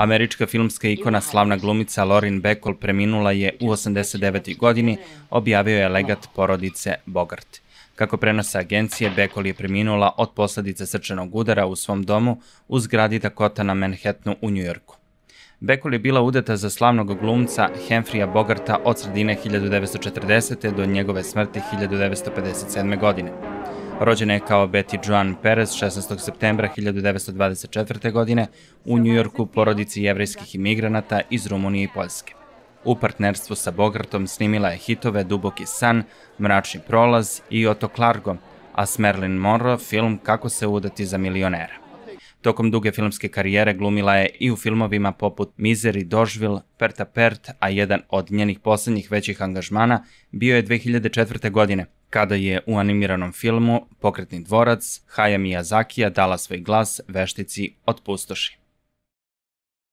Američka filmska ikona, slavna glumica Lauren Bacall preminula je u 89. godini, objavio je legat porodice Bogart. Kako prenose agencije, Bacall je preminula od posledice srčanog udara u svom domu u zgradi Dakota na Manhattanu u Njujorku. Bacall je bila udata za slavnog glumca Humphreya Bogarta od sredine 1940. do njegove smrti 1957. godine. Rođena je kao Betty Joan Perez 16. septembra 1924. godine u Njujorku porodici jevrejskih imigranata iz Rumunije i Poljske. U partnerstvu sa Bogartom snimila je hitove Duboki san, Mračni prolaz i Otok Largo, a s Marilyn Monroe film Kako se udati za milionera. Tokom duge filmske karijere glumila je i u filmovima poput Misery, Doživil, Pert a Pert, a jedan od njenih poslednjih većih angažmana bio je 2004. godine, kada je u animiranom filmu Pokretni dvorac Hayao Miyazakija dala svoj glas veštici od pustoši.